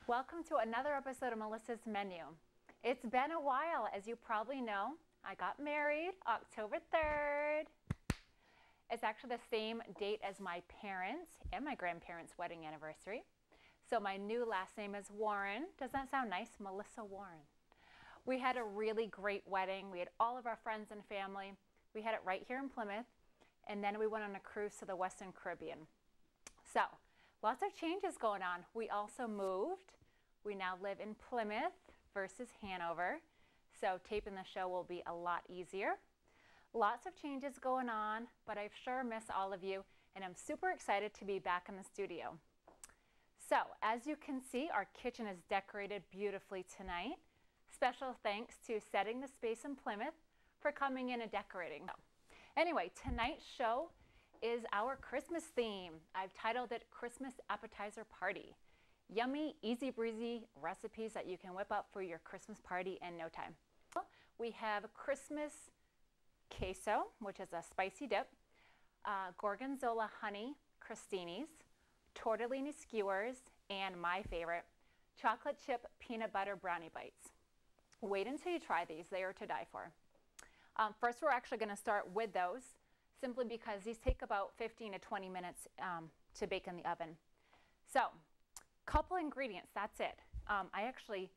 Welcome to another episode of Melissa's Menu. It's been a while, as you probably know. I got married October 3rd. It's actually the same date as my parents' and my grandparents' wedding anniversary. So my new last name is Warren. Doesn't that sound nice? Melissa Warren. We had a really great wedding. We had all of our friends and family. We had it right here in Plymouth. And then we went on a cruise to the Western Caribbean. So lots of changes going on. We also moved. We now live in Plymouth versus Hanover. So taping the show will be a lot easier. Lots of changes going on, but I sure miss all of you, and I'm super excited to be back in the studio. So as you can see, our kitchen is decorated beautifully tonight. Special thanks to Setting the Space in Plymouth for coming in and decorating. Anyway, tonight's show is our Christmas theme. I've titled it Christmas Appetizer Party. Yummy, easy breezy recipes that you can whip up for your Christmas party in no time. We have Christmas Queso, which is a spicy dip, Gorgonzola Honey Crostinis, Tortellini Skewers, and my favorite, chocolate chip peanut butter brownie bites. Wait until you try these. They are to die for. First, we're actually going to start with those, simply because these take about 15 to 20 minutes to bake in the oven. So, couple ingredients, that's it. I actually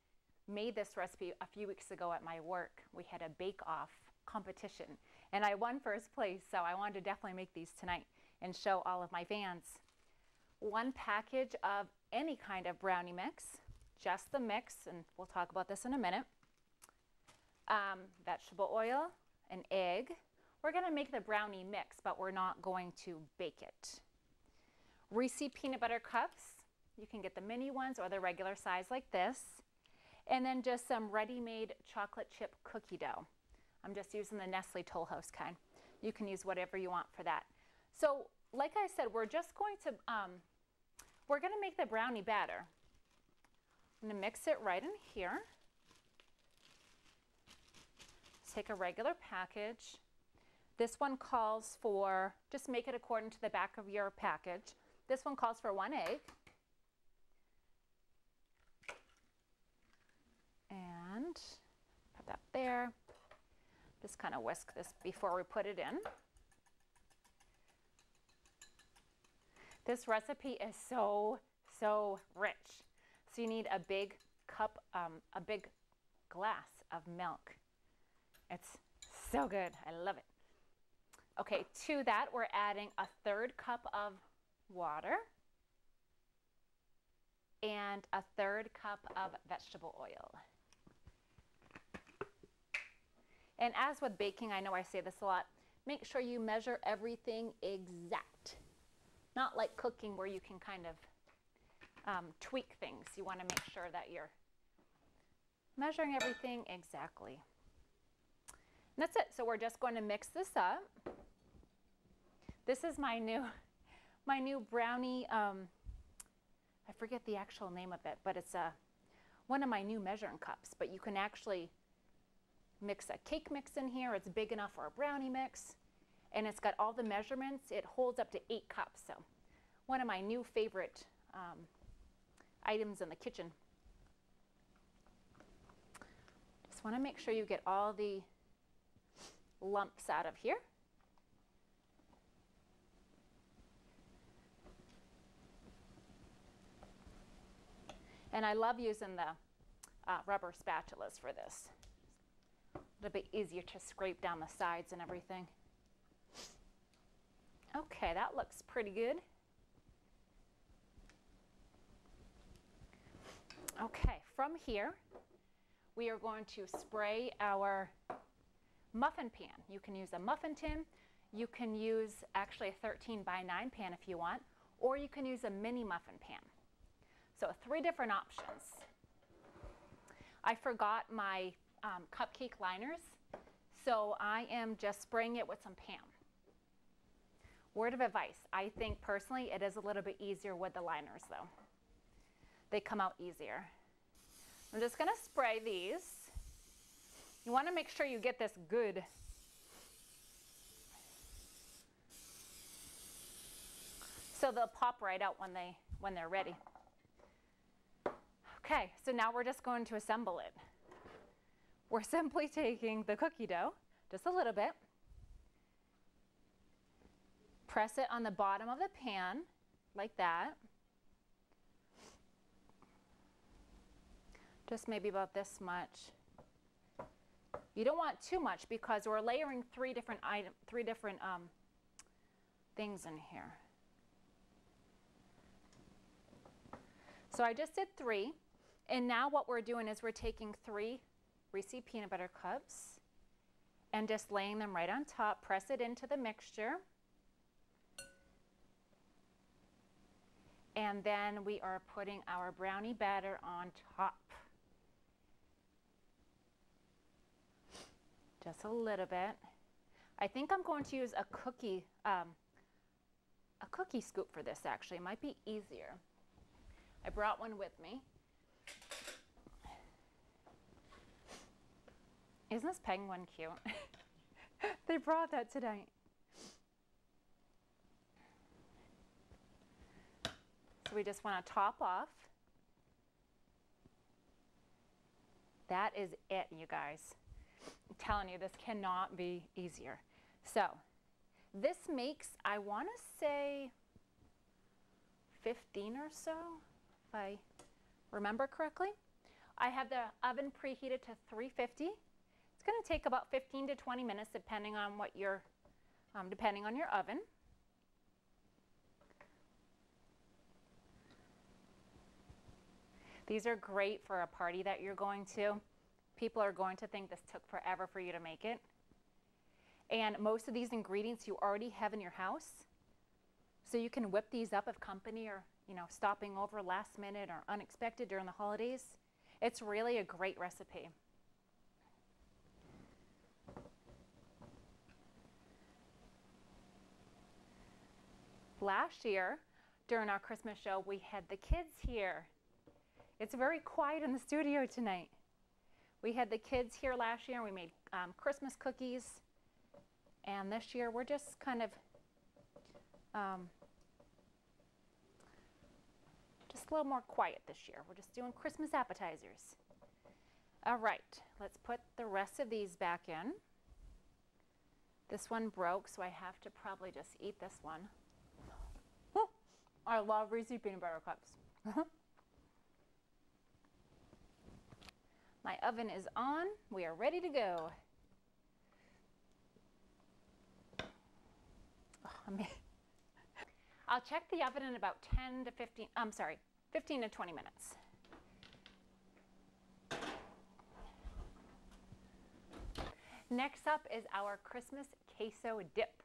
made this recipe a few weeks ago at my work. We had a bake-off competition, and I won first place, so I wanted to definitely make these tonight and show all of my fans. 1 package of any kind of brownie mix, just the mix, and we'll talk about this in a minute. Vegetable oil, an egg. We're going to make the brownie mix, but we're not going to bake it. Reese peanut butter cups. You can get the mini ones or the regular size like this. And then just some ready-made chocolate chip cookie dough. I'm just using the Nestle Toll House kind. You can use whatever you want for that. So, like I said, we're just going to, we're going to make the brownie batter. I'm going to mix it right in here. Take a regular package. This one calls for, just make it according to the back of your package. This one calls for 1 egg. And put that there. Just kind of whisk this before we put it in. This recipe is so rich. So you need a big cup, a big glass of milk. It's so good. I love it. Okay, to that we're adding a 1/3 cup of water and a 1/3 cup of vegetable oil. And as with baking, I know I say this a lot, make sure you measure everything exact. Not like cooking where you can kind of tweak things. You want to make sure that you're measuring everything exactly. And that's it. So we're just going to mix this up. This is my new brownie. I forget the actual name of it, but it's one of my new measuring cups. But you can actually mix a cake mix in here. It's big enough for a brownie mix, and it's got all the measurements. It holds up to 8 cups. So one of my new favorite items in the kitchen. Just want to make sure you get all the lumps out of here. And I love using the rubber spatulas for this. A little bit easier to scrape down the sides and everything. Okay, that looks pretty good. Okay, from here, we are going to spray our muffin pan. You can use a muffin tin. You can use actually a 13x9 pan if you want, or you can use a mini muffin pan. So 3 different options. I forgot my cupcake liners, so I am just spraying it with some Pam. Word of advice, I think personally it is a little bit easier with the liners though. They come out easier. I'm just going to spray these. You want to make sure you get this good. So they'll pop right out when they're ready. Okay, so now we're just going to assemble it. We're simply taking the cookie dough, just a little bit, press it on the bottom of the pan, like that. Just maybe about this much. You don't want too much because we're layering three different things in here. So I just did 3, and now what we're doing is we're taking 3 Reese's peanut butter cups and just laying them right on top. Press it into the mixture. And then we are putting our brownie batter on top. Just a little bit. I think I'm going to use a cookie scoop for this actually. It might be easier. I brought one with me. Isn't this penguin cute? They brought that tonight. So we just want to top off. That is it, you guys. I'm telling you, this cannot be easier. So this makes, I want to say 15 or so, if I remember correctly. I have the oven preheated to 350. It's going to take about 15 to 20 minutes depending on what your oven. These are great for a party that you're going to. People are going to think this took forever for you to make it. And most of these ingredients you already have in your house. So you can whip these up if company or, stopping over last minute or unexpected during the holidays. It's really a great recipe. Last year, during our Christmas show, we had the kids here. It's very quiet in the studio tonight. We had the kids here last year, and we made Christmas cookies. And this year, we're just kind of just a little more quiet this year. We're just doing Christmas appetizers. All right, let's put the rest of these back in. This one broke, so I have to probably just eat this one. Oh, I love Reese's peanut butter cups. My oven is on. We are ready to go. Oh, I'll check the oven in about 15 to 20 minutes. Next up is our Christmas queso dip.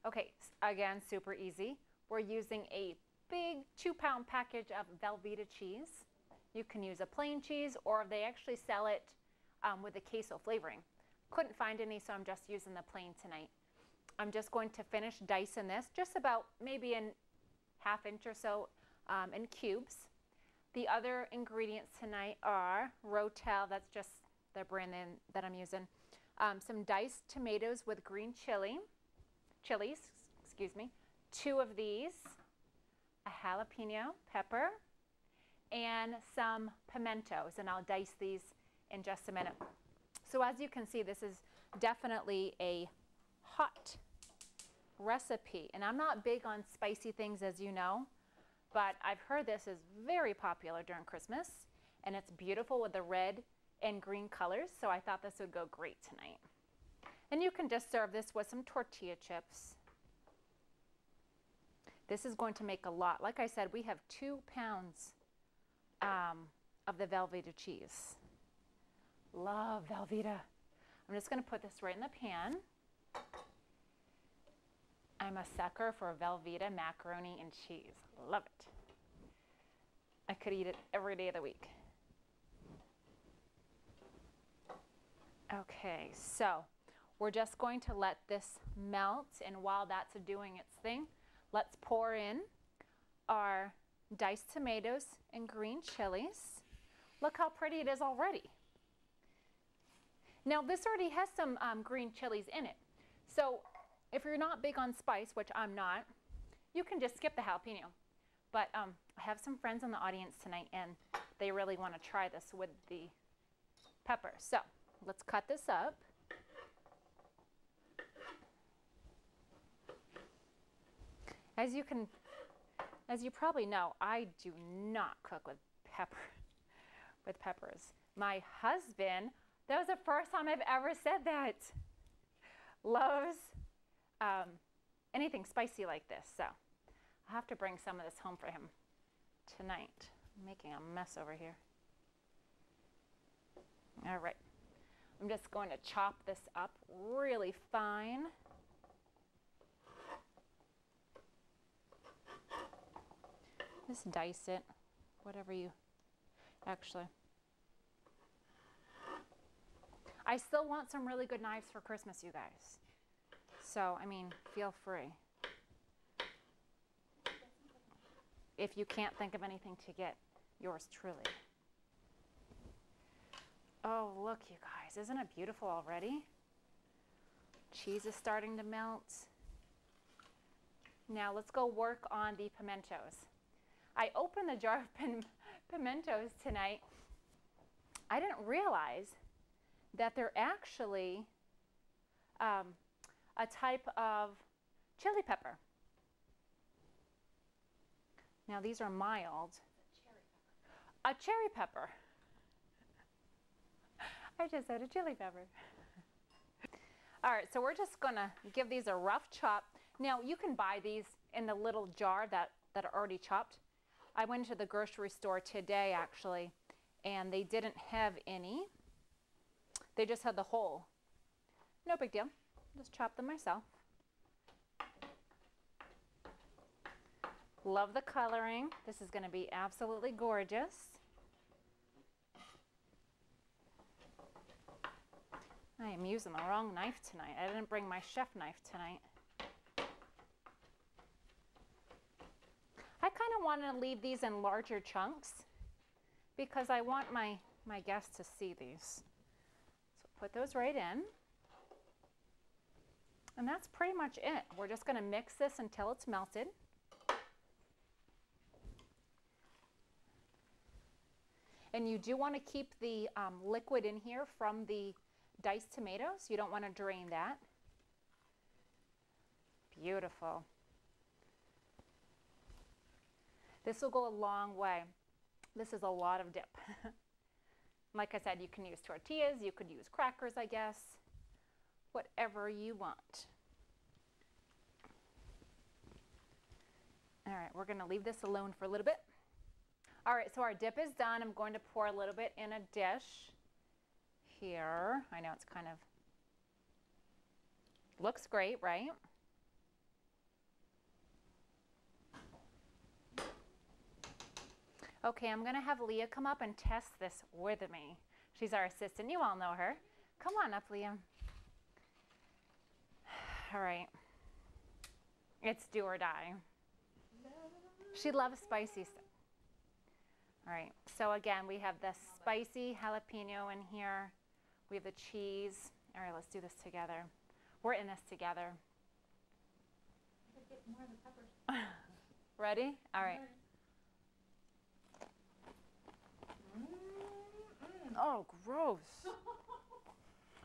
Okay, again, super easy. We're using a big 2-pound package of Velveeta cheese. You can use a plain cheese, or they actually sell it with a queso flavoring. Couldn't find any, so I'm just using the plain tonight. I'm just going to finish dicing this, just about maybe in ½ inch or so in cubes. The other ingredients tonight are Rotel, that's just the brand name that I'm using. Some diced tomatoes with green chilies, 2 of these, a jalapeno pepper, and some pimentos, and I'll dice these in just a minute. So as you can see, this is definitely a hot recipe, and I'm not big on spicy things, as you know, but I've heard this is very popular during Christmas, and it's beautiful with the red and green colors, so I thought this would go great tonight. And you can just serve this with some tortilla chips. This is going to make a lot. Like I said, we have 2 pounds of the Velveeta cheese. Love Velveeta. I'm just going to put this right in the pan. I'm a sucker for Velveeta macaroni and cheese. Love it. I could eat it every day of the week. Okay, so we're just going to let this melt, and while that's doing its thing, let's pour in our diced tomatoes and green chilies. Look how pretty it is already. Now this already has some green chilies in it. So if you're not big on spice, which I'm not, you can just skip the jalapeno. But I have some friends in the audience tonight, and they really want to try this with the pepper. So let's cut this up. As you probably know, I do not cook with peppers. My husband, that was the first time I've ever said that, loves anything spicy like this. So I'll have to bring some of this home for him tonight. I'm making a mess over here. All right, I'm just going to chop this up really fine. Just dice it, whatever you, actually. I still want some really good knives for Christmas, you guys. So, I mean, feel free. If you can't think of anything to get, yours truly. Oh, look, you guys, isn't it beautiful already? Cheese is starting to melt. Now let's go work on the pimentos. I opened the jar of pimentos tonight. I didn't realize that they're actually a type of chili pepper. Now these are mild. A cherry pepper. I just said a chili pepper. All right, so we're just gonna give these a rough chop. Now you can buy these in the little jar that are already chopped. I went to the grocery store today actually, and they didn't have any. They just had the whole. No big deal, just chop them myself. Love the coloring. This is gonna be absolutely gorgeous. I am using the wrong knife tonight. I didn't bring my chef knife tonight. I kind of want to leave these in larger chunks because I want my guests to see these. So put those right in. And that's pretty much it. We're just going to mix this until it's melted. And you do want to keep the liquid in here from the diced tomatoes. You don't want to drain that. Beautiful. This will go a long way. This is a lot of dip. Like I said, you can use tortillas, you could use crackers, I guess. Whatever you want. All right, we're gonna leave this alone for a little bit. All right, so our dip is done. I'm going to pour a little bit in a dish here. I know it's kind of, looks great, right? Okay, I'm gonna have Leah come up and test this with me. She's our assistant, you all know her. Come on up, Leah. All right, it's do or die. She loves spicy stuff. All right, so again, we have the spicy jalapeno in here. We have the cheese. All right, let's do this together. We're in this together. Get more of the peppers. Ready? All right. Oh, gross.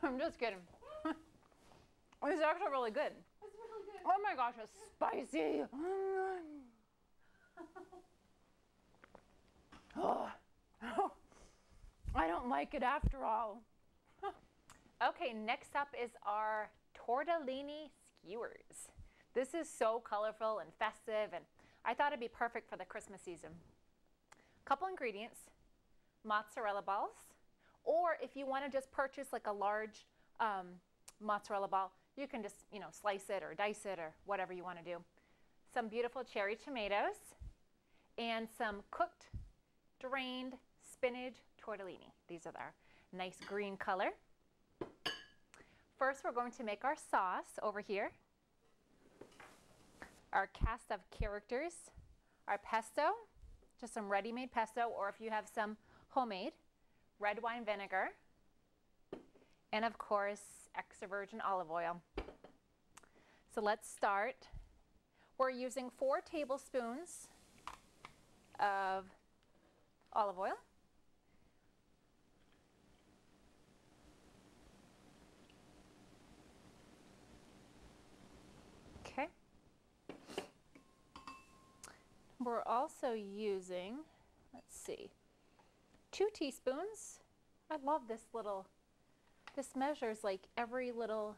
I'm just kidding. It's actually really good. It's really good. Oh my gosh, it's spicy. Oh, I don't like it after all. Okay, next up is our tortellini skewers. This is so colorful and festive, and I thought it'd be perfect for the Christmas season. Couple ingredients: mozzarella balls, or if you want to just purchase like a large mozzarella ball, you can just, you know, slice it or dice it or whatever you want to do. Some beautiful cherry tomatoes and some cooked, drained spinach tortellini. These are our nice green color. First, we're going to make our sauce over here. Our cast of characters, our pesto, just some ready-made pesto, or if you have some homemade, red wine vinegar, and of course, extra virgin olive oil. So let's start. We're using 4 tablespoons of olive oil. we're also using, let's see, 2 teaspoons. I love this little, this measures like every little,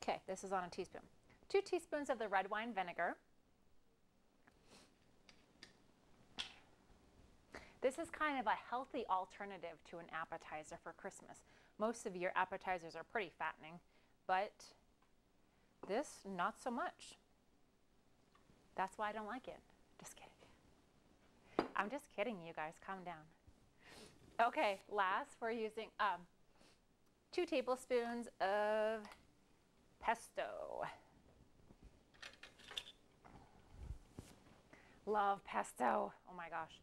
okay, this is on a teaspoon. 2 teaspoons of the red wine vinegar. This is kind of a healthy alternative to an appetizer for Christmas. Most of your appetizers are pretty fattening, but this, not so much. That's why I don't like it. Just kidding. I'm just kidding, you guys. Calm down. Okay, last we're using 2 tablespoons of pesto. Love pesto. Oh my gosh.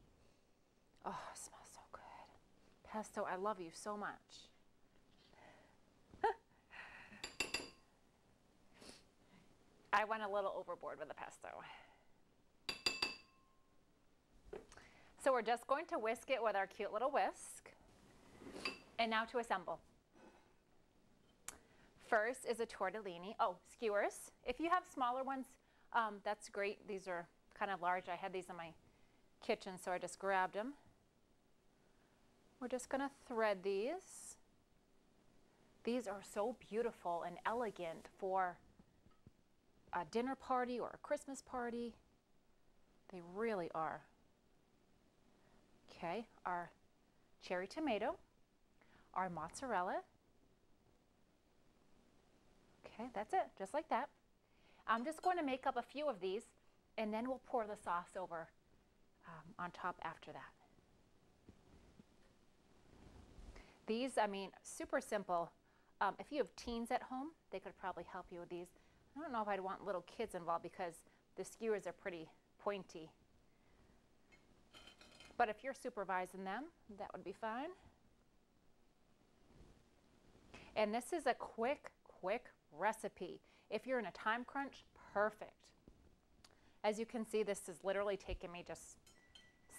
Oh, it smells so good. Pesto, I love you so much. I went a little overboard with the pesto. So we're just going to whisk it with our cute little whisk. And now to assemble. First is a tortellini. Oh, skewers. If you have smaller ones, that's great. These are kind of large. I had these in my kitchen, so I just grabbed them. We're just going to thread these. These are so beautiful and elegant for a dinner party or a Christmas party. They really are. Okay, our cherry tomato, our mozzarella. Okay, that's it, just like that. I'm just going to make up a few of these, and then we'll pour the sauce over on top after that. These, I mean, super simple. If you have teens at home, they could probably help you with these. I don't know if I'd want little kids involved because the skewers are pretty pointy. But if you're supervising them, that would be fine. And this is a quick recipe. If you're in a time crunch, perfect. As you can see, this has literally taken me just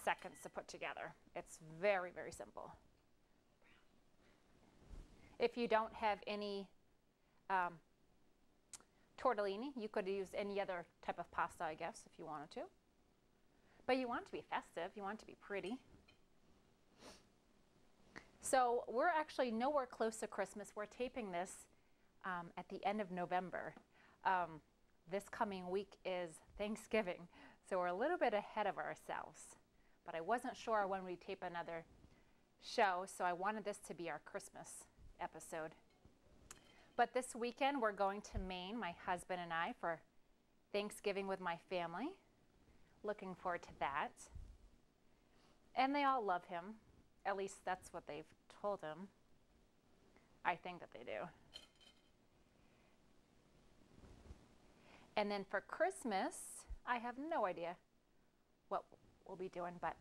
seconds to put together. It's very, very simple. If you don't have any tortellini, you could use any other type of pasta, I guess, if you wanted to. But you want it to be festive, you want it to be pretty. So we're actually nowhere close to Christmas. We're taping this at the end of November. This coming week is Thanksgiving, so we're a little bit ahead of ourselves. But I wasn't sure when we'd tape another show, so I wanted this to be our Christmas episode. But this weekend we're going to Maine, my husband and I, for Thanksgiving with my family. Looking forward to that. And they all love him. At least that's what they've told him. I think that they do. And then for Christmas, I have no idea what we'll be doing, but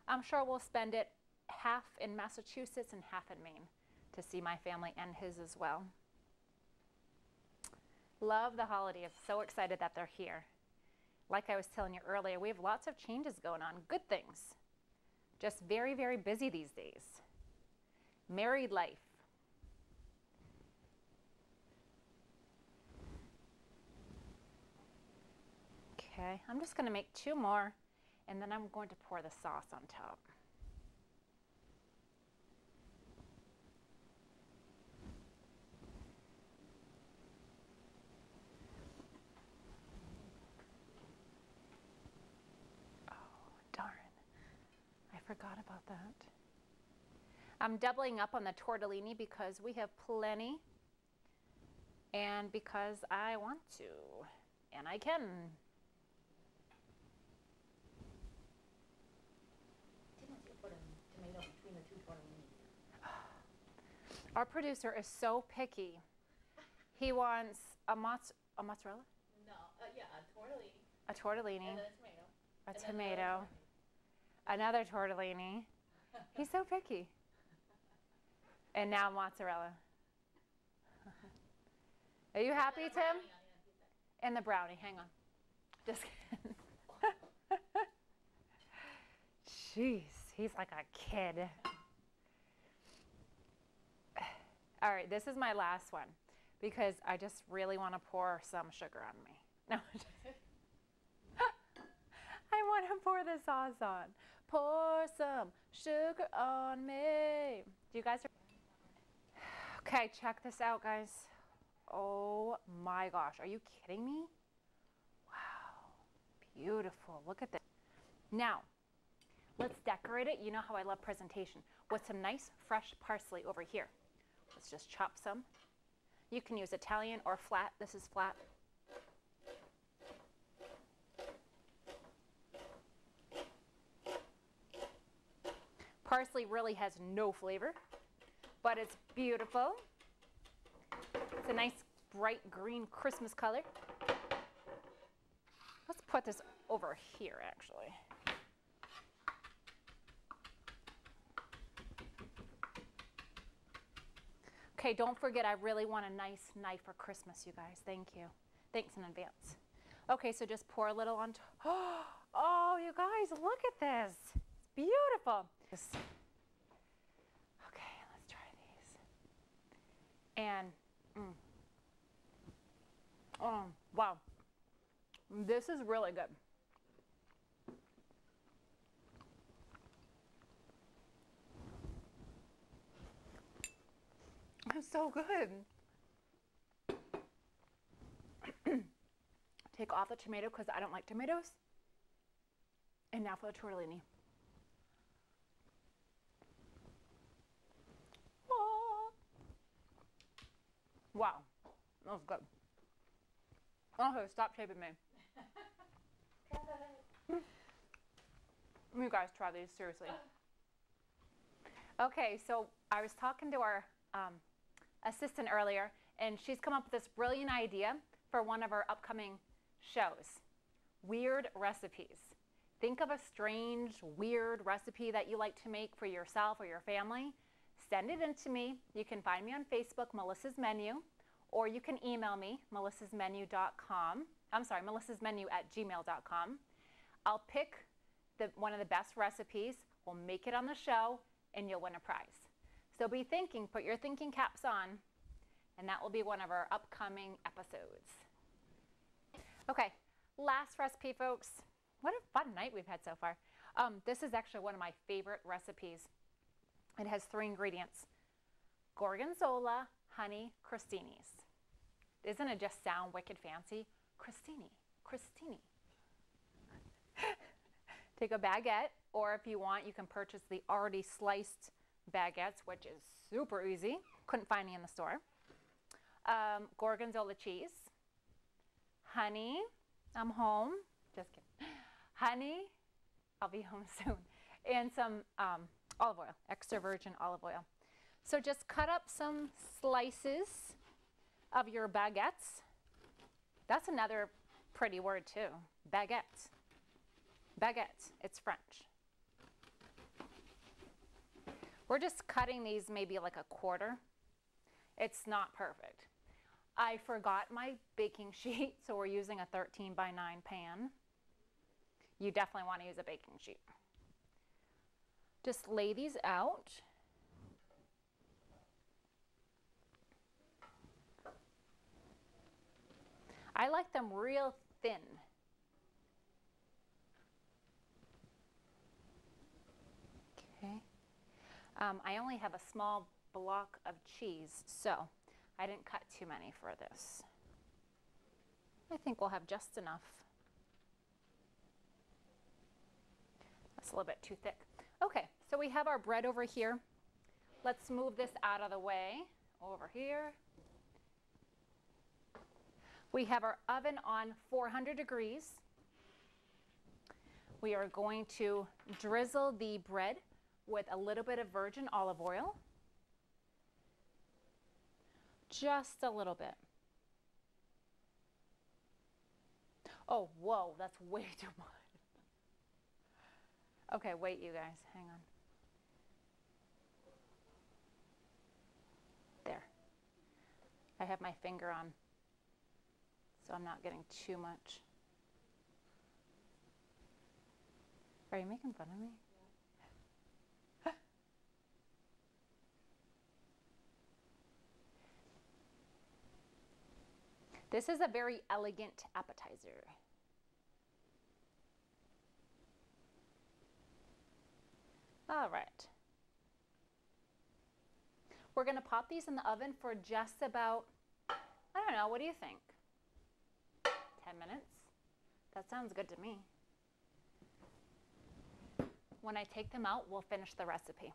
I'm sure we'll spend it half in Massachusetts and half in Maine to see my family and his as well. Love the holidays. So excited that they're here. Like I was telling you earlier, we have lots of changes going on, good things. Just very, very busy these days. Married life. Okay, I'm just going to make 2 more, and then I'm going to pour the sauce on top. Forgot about that. I'm doubling up on the tortellini because we have plenty and because I want to and I can. Didn't you put a tomato between the 2 tortellinis? Our producer is so picky. He wants a mozzarella? No, yeah, a tortellini. A tortellini. And then a tomato. A tomato. Another tortellini. He's so picky. And now mozzarella. Are you happy, Tim? And the brownie. Hang on. Just kidding. Jeez, he's like a kid. All right, this is my last one because I just really want to pour some sugar on me. No. I pour the sauce on. Pour some sugar on me. Do you guys? Okay, check this out, guys. Oh my gosh, are you kidding me? Wow, beautiful. Look at this. Now, let's decorate it. You know how I love presentation. With some nice fresh parsley over here. Let's just chop some. You can use Italian or flat. This is flat. Parsley really has no flavor, but it's beautiful. It's a nice bright green Christmas color. Let's put this over here, actually. Okay, don't forget, I really want a nice knife for Christmas, you guys. Thank you. Thanks in advance. Okay, so just pour a little on top. Oh, you guys, look at this. It's beautiful. Okay, let's try these. And, oh, wow. This is really good. It's so good. Take off the tomato because I don't like tomatoes. And now for the tortellini. Oh. Wow, that was good. Okay, stop taping me. You guys try these, seriously. Okay, so I was talking to our assistant earlier, and she's come up with this brilliant idea for one of our upcoming shows. Weird recipes. Think of a strange, weird recipe that you like to make for yourself or your family. Send it in to me. You can find me on Facebook, Melissa's Menu, or you can email me, melissasmenu.com. I'm sorry, melissasmenu@gmail.com. I'll pick one of the best recipes. We'll make it on the show, and you'll win a prize. So be thinking, put your thinking caps on, and that will be one of our upcoming episodes. Okay, last recipe, folks. What a fun night we've had so far. This is actually one of my favorite recipes. It has 3 ingredients: Gorgonzola, honey, crostinis. Doesn't it just sound wicked fancy? Crostini, crostini. Take a baguette, or if you want, you can purchase the already sliced baguettes, which is super easy. Couldn't find any in the store. Gorgonzola cheese, honey, I'm home, just kidding. Honey, I'll be home soon, and some olive oil, extra virgin olive oil. So just cut up some slices of your baguettes. That's another pretty word too, baguette. Baguette, it's French. We're just cutting these maybe like a quarter. It's not perfect. I forgot my baking sheet, so we're using a 13 by 9 pan. You definitely want to use a baking sheet. Just lay these out. I like them real thin. Okay. I only have a small block of cheese, so I didn't cut too many for this. I think we'll have just enough. That's a little bit too thick. Okay, so we have our bread over here. Let's move this out of the way. Over here. We have our oven on 400 degrees. We are going to drizzle the bread with a little bit of virgin olive oil. Just a little bit. Oh, whoa, that's way too much. Okay, wait, you guys, hang on. There. I have my finger on, so I'm not getting too much. Are you making fun of me? Yeah. This is a very elegant appetizer. All right. We're going to pop these in the oven for just about, I don't know, what do you think? 10 minutes? That sounds good to me. When I take them out, we'll finish the recipe.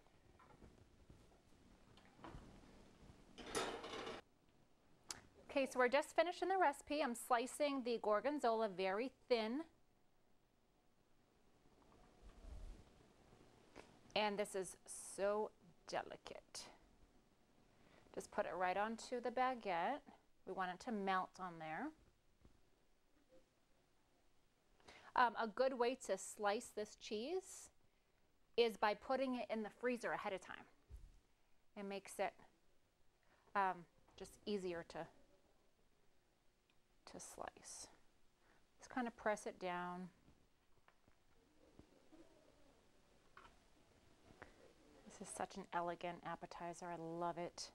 Okay, so we're just finishing the recipe. I'm slicing the Gorgonzola very thin. And this is so delicate. Just put it right onto the baguette. We want it to melt on there. A good way to slice this cheese is by putting it in the freezer ahead of time. It makes it just easier to slice. Just kind of press it down. This is such an elegant appetizer. I love it.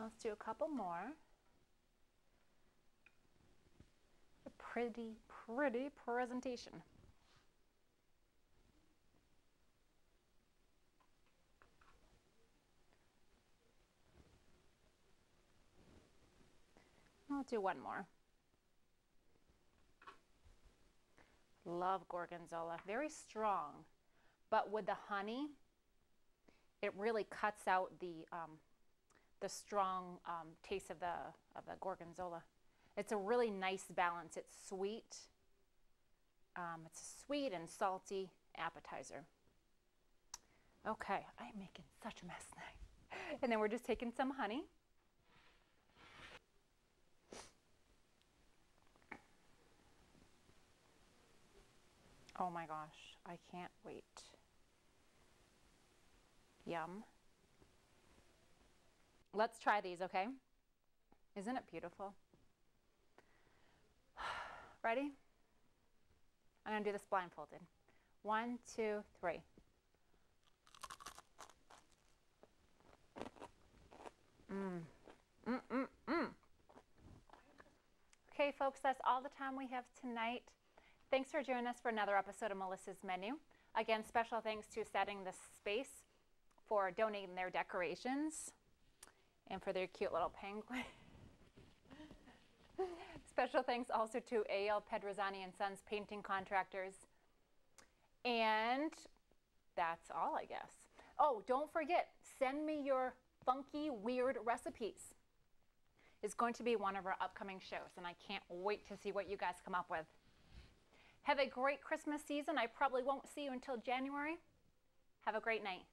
Let's do a couple more. A pretty, pretty presentation. I'll do one more. Love Gorgonzola, very strong, but with the honey, it really cuts out the strong taste of the Gorgonzola. It's a really nice balance. It's sweet. It's a sweet and salty appetizer. Okay, I'm making such a mess now. And then we're just taking some honey. Oh my gosh, I can't wait. Yum. Let's try these, okay? Isn't it beautiful? Ready? I'm gonna do this blindfolded. 1, 2, 3. Okay, folks, that's all the time we have tonight. Thanks for joining us for another episode of Melissa's Menu. Again, special thanks to Setting the Space for donating their decorations and for their cute little penguin. Special thanks also to A.L. Pedrozzani and Sons Painting Contractors. And that's all, I guess. Oh, don't forget, send me your funky, weird recipes. It's going to be one of our upcoming shows, and I can't wait to see what you guys come up with. Have a great Christmas season. I probably won't see you until January. Have a great night.